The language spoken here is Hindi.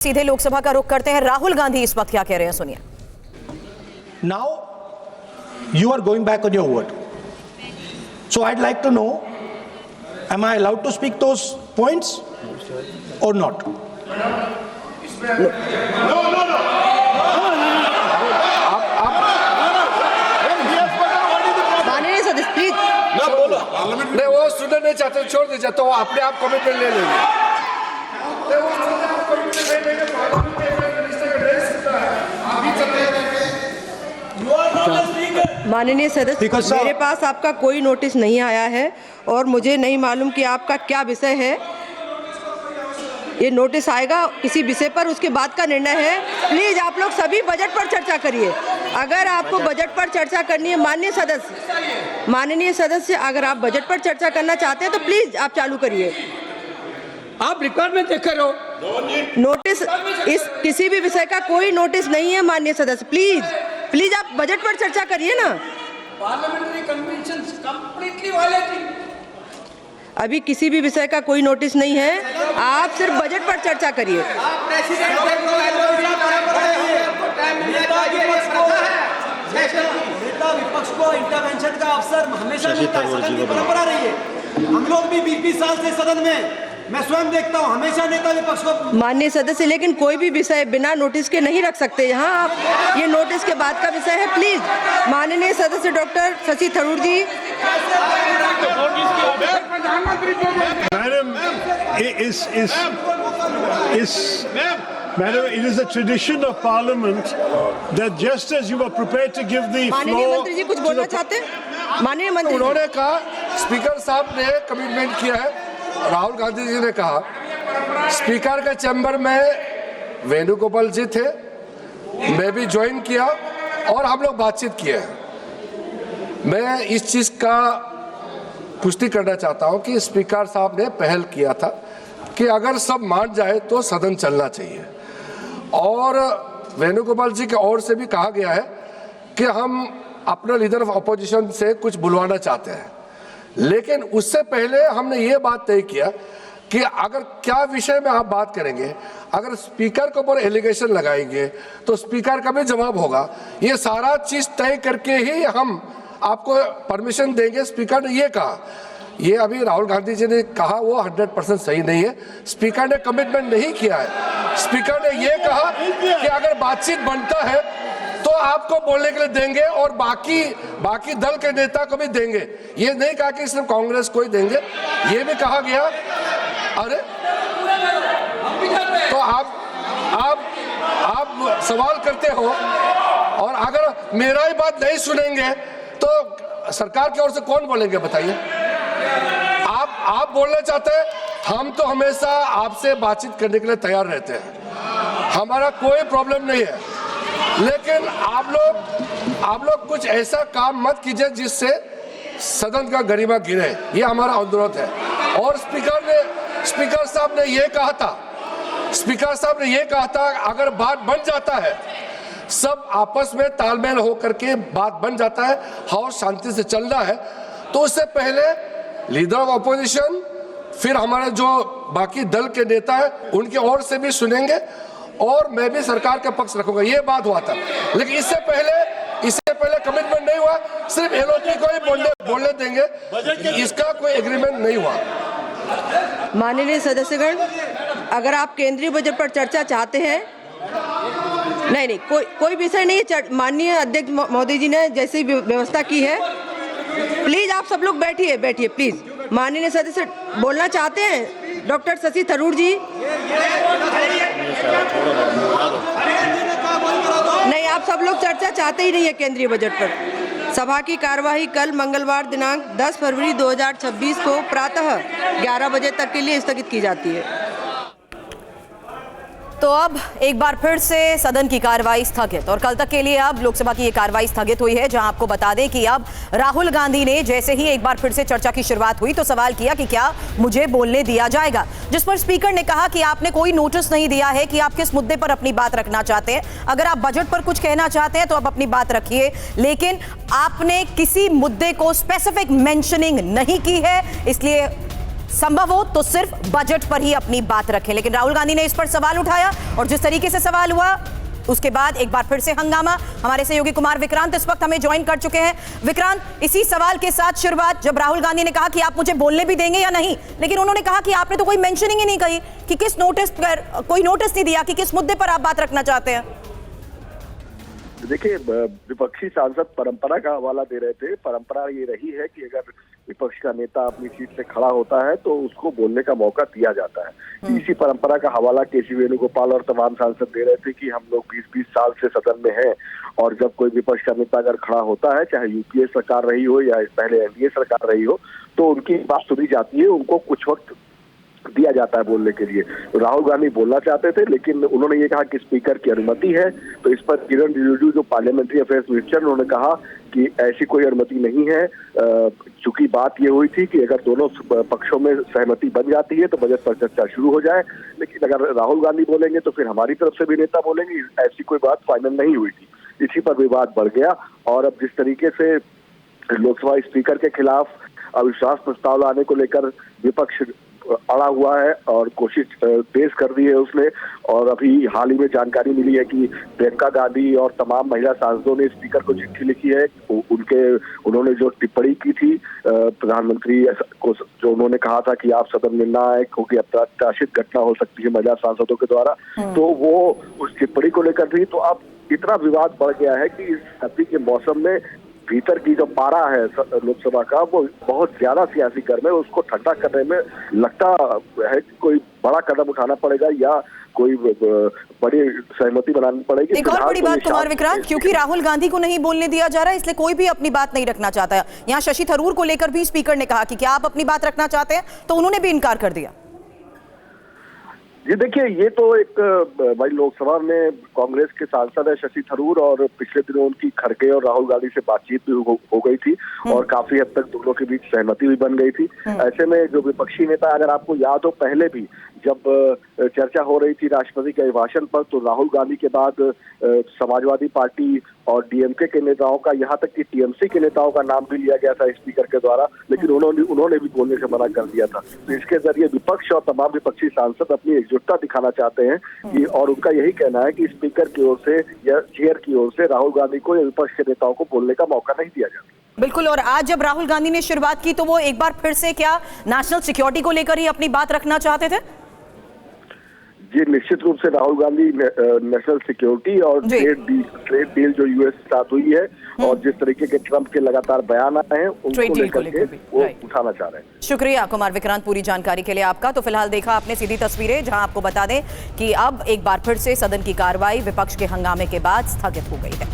सीधे लोकसभा का रुख करते हैं। राहुल गांधी इस वक्त क्या कह रहे हैं, सुनिए। Now you are going back on your word. So I'd like to know, am I allowed to speak those points or not? माननीय सदस्य प्लीज ना बोलो। नहीं, वो सुनना नहीं चाहते, छोड़ दीजिए, तो वो अपने आप कमिटमेंट ले लेंगे। नहीं, वो सुनने आप कमिटमेंट ले लेंगे, तो आदमी के एक मिनिस्टर का ड्रेस होता है, आप ही चलते हैं। माननीय सदस्य, मेरे पास आपका कोई नोटिस नहीं आया है और मुझे नहीं मालूम कि आपका क्या विषय है। ये नोटिस आएगा किसी विषय पर, उसके बाद का निर्णय है। प्लीज आप लोग सभी बजट पर चर्चा करिए। अगर आपको बजट पर चर्चा करनी है, माननीय सदस्य, अगर आप बजट पर चर्चा करना चाहते हैं तो प्लीज आप चालू करिए। आप रिक्वायरमेंट देख कर हो। नोटिस इस किसी भी विषय का कोई नोटिस नहीं है माननीय सदस्य। प्लीज आप बजट पर चर्चा करिए ना। Parliamentary convention completely violating. अभी किसी भी विषय का कोई नोटिस नहीं है, आप सिर्फ बजट पर चर्चा करिए। विपक्ष को इंटरवेंशन का अवसर हमेशा मिलता है, सदन की परंपरा रही है। हम लोग भी 20 साल से सदन में, मैं स्वयं देखता हूं, हमेशा नेता विपक्ष को। माननीय सदस्य, लेकिन कोई भी विषय बिना नोटिस के नहीं रख सकते यहाँ आप। ये नोटिस के बाद का विषय है। प्लीज माननीय सदस्य doctor Shashi Tharoor ji. Madam, it is a tradition of Parliament that just as you were prepared to give the floor, माननीय मंत्री जी कुछ बोलना चाहते हैं? माननीय मंत्री, उन्होंने कहा, स्पीकर साहब ने कमिटमेंट किया है। राहुल गांधी जी ने कहा, स्पीकर के चैम्बर में वेणुगोपाल जी थे, मैं भी ज्वाइन किया और हम लोग बातचीत किए। मैं इस चीज का पुष्टि करना चाहता हूं कि स्पीकर साहब ने पहल किया था कि अगर सब मान जाए तो सदन चलना चाहिए, और वेणुगोपाल जी की ओर से भी कहा गया है कि हम अपना लीडर ऑफ अपोजिशन से कुछ बुलवाना चाहते हैं। लेकिन उससे पहले हमने ये बात तय किया कि अगर क्या विषय में आप बात करेंगे, अगर स्पीकर के ऊपर एलिगेशन लगाएंगे तो स्पीकर का भी जवाब होगा। ये सारा चीज तय करके ही हम आपको परमिशन देंगे। स्पीकर ने ये कहा, ये अभी राहुल गांधी जी ने कहा वो 100% सही नहीं है। स्पीकर ने कमिटमेंट नहीं किया है। स्पीकर ने ये कहा कि अगर बातचीत बनता है तो आपको बोलने के लिए देंगे और बाकी दल के नेता को भी देंगे। ये नहीं कहा कि सिर्फ कांग्रेस को ही देंगे। ये भी कहा गया। अरे तो आप सवाल करते हो, और अगर मेरा ही बात नहीं सुनेंगे तो सरकार की ओर से कौन बोलेंगे, बताइए। आप बोलना चाहते हैं, हम तो हमेशा आपसे बातचीत करने के लिए तैयार रहते हैं, हमारा कोई प्रॉब्लम नहीं है। लेकिन आप लोग कुछ ऐसा काम मत कीजिए जिससे सदन का गरिमा गिरे, ये हमारा अनुरोध है। और स्पीकर साहब ने ये कहा था अगर बात बन जाता है, सब आपस में तालमेल होकर के बात बन जाता है और शांति से चलना है, तो उससे पहले लीडर ऑफ अपोजिशन, फिर हमारे जो बाकी दल के नेता है उनकी ओर से भी सुनेंगे और मैं भी सरकार का पक्ष रखूंगा। ये बात हुआ था। लेकिन इससे पहले कमिटमेंट नहीं हुआ, सिर्फ एलओपी को ही बोलने देंगे, इसका कोई एग्रीमेंट नहीं हुआ। माननीय सदस्यगण, अगर आप केंद्रीय बजट पर चर्चा चाहते हैं, नहीं, कोई विषय नहीं है। माननीय अध्यक्ष मोदी जी ने जैसी व्यवस्था की है, प्लीज आप सब लोग बैठिए प्लीज। माननीय सदस्य बोलना चाहते हैं डॉक्टर शशि थरूर जी? नहीं, आप सब लोग चर्चा चाहते ही नहीं है केंद्रीय बजट पर। सभा की कार्यवाही कल मंगलवार दिनांक 10 फरवरी 2026 को प्रातः 11 बजे तक के लिए स्थगित की जाती है। तो अब एक बार फिर से सदन की कार्रवाई स्थगित, और कल तक के लिए अब लोकसभा की ये कार्रवाई स्थगित हुई है, जहां आपको बता दें कि अब राहुल गांधी ने जैसे ही एक बार फिर से चर्चा की शुरुआत हुई तो सवाल किया कि क्या मुझे बोलने दिया जाएगा, जिस पर स्पीकर ने कहा कि आपने कोई नोटिस नहीं दिया है कि आप किस मुद्दे पर अपनी बात रखना चाहते हैं। अगर आप बजट पर कुछ कहना चाहते हैं तो आप अपनी बात रखिए, लेकिन आपने किसी मुद्दे को स्पेसिफिक मेंशनिंग नहीं की है, इसलिए संभव हो तो सिर्फ बजट पर ही अपनी बात रखें। लेकिन राहुल गांधी ने इस पर सवाल उठाया और जिस तरीके से सवाल हुआ उसके बाद एक बार फिर से हंगामा। हमारे सहयोगी कुमार विक्रांत इस वक्त हमें ज्वाइन कर चुके हैं। विक्रांत, इसी सवाल के साथ शुरुआत, जब राहुल गांधी ने कहा कि आप मुझे बोलने भी देंगे या नहीं, लेकिन उन्होंने कहा कि आपने तो कोई मेंशनिंग ही नहीं कही कि किस नोटिस पर, कोई नोटिस नहीं दिया कि किस मुद्दे पर आप बात रखना चाहते हैं। देखिए, विपक्षी सांसद परंपरा का हवाला दे रहे थे। परंपरा ये रही है कि अगर विपक्ष का नेता अपनी सीट से खड़ा होता है तो उसको बोलने का मौका दिया जाता है। इसी परंपरा का हवाला केसी वेणुगोपाल और तमाम सांसद दे रहे थे कि हम लोग 20-20 साल से सदन में हैं और जब कोई विपक्ष का नेता अगर खड़ा होता है, चाहे यूपीए सरकार रही हो या पहले एनडीए सरकार रही हो, तो उनकी बात सुनी जाती है, उनको कुछ वक्त दिया जाता है बोलने के लिए। तो राहुल गांधी बोलना चाहते थे, लेकिन उन्होंने ये कहा कि स्पीकर की अनुमति है। तो इस पर किरण रिजिजू जो पार्लियामेंट्री अफेयर्स मिनिस्टर, उन्होंने कहा कि ऐसी कोई अनुमति नहीं है। चूंकि बात ये हुई थी कि अगर दोनों पक्षों में सहमति बन जाती है तो बजट पर चर्चा शुरू हो जाए, लेकिन अगर राहुल गांधी बोलेंगे तो फिर हमारी तरफ से भी नेता बोलेंगे, ऐसी कोई बात फाइनल नहीं हुई थी। इसी पर विवाद बढ़ गया और अब जिस तरीके से लोकसभा स्पीकर के खिलाफ अविश्वास प्रस्ताव लाने को लेकर विपक्ष अड़ा हुआ है और कोशिश तेज कर दी है उसने। और अभी हाल ही में जानकारी मिली है कि प्रियंका गांधी और तमाम महिला सांसदों ने स्पीकर को चिट्ठी लिखी है। उन्होंने जो टिप्पणी की थी प्रधानमंत्री को, जो उन्होंने कहा था कि आप सदन में ना आए क्योंकि अप्रत्याशित घटना हो सकती है महिला सांसदों के द्वारा, तो वो उस टिप्पणी को लेकर थी। तो अब इतना विवाद बढ़ गया है कि इस सर्दी के मौसम में भीतर की जो पारा है लोकसभा का, वो बहुत ज्यादा सियासी गर्म है। उसको ठंडा करने में लगता है कि कोई बड़ा कदम उठाना पड़ेगा या कोई बड़ी सहमति बनानी पड़ेगी। एक और बड़ी बात कुमार विक्रांत, क्योंकि राहुल गांधी को नहीं बोलने दिया जा रहा है, इसलिए कोई भी अपनी बात नहीं रखना चाहता है। यहाँ शशि थरूर को लेकर भी स्पीकर ने कहा कि क्या आप अपनी बात रखना चाहते हैं, तो उन्होंने भी इनकार कर दिया। जी देखिए, ये तो एक भाई लोकसभा में कांग्रेस के सांसद है शशि थरूर, और पिछले दिनों उनकी खड़गे और राहुल गांधी से बातचीत भी हो गई थी और काफी हद तक दोनों के बीच सहमति भी बन गई थी। ऐसे में जो विपक्षी नेता, अगर आपको याद हो, पहले भी जब चर्चा हो रही थी राष्ट्रपति के अभिभाषण पर, तो राहुल गांधी के बाद समाजवादी पार्टी और डीएमके के नेताओं का, यहाँ तक कि टीएमसी के नेताओं का नाम भी लिया गया था स्पीकर के द्वारा, लेकिन उन्होंने भी बोलने से मना कर दिया था। तो इसके जरिए विपक्ष और तमाम विपक्षी सांसद अपनी एकजुटता दिखाना चाहते हैं कि, और उनका यही कहना है कि स्पीकर की ओर से या चेयर की ओर से राहुल गांधी को या विपक्ष के नेताओं को बोलने का मौका नहीं दिया जाता। बिल्कुल, और आज जब राहुल गांधी ने शुरुआत की तो वो एक बार फिर से क्या नेशनल सिक्योरिटी को लेकर ही अपनी बात रखना चाहते थे? जी निश्चित रूप से राहुल गांधी नेशनल सिक्योरिटी और ट्रेड डील जो यूएस के साथ हुई है और जिस तरीके के ट्रंप के लगातार बयान आए हैं, उनको लेकर के वो उठाना चाह रहे हैं। शुक्रिया कुमार विक्रांत पूरी जानकारी के लिए आपका। तो फिलहाल देखा आपने सीधी तस्वीरें, जहां आपको बता दें कि अब एक बार फिर से सदन की कार्रवाई विपक्ष के हंगामे के बाद स्थगित हो गई है।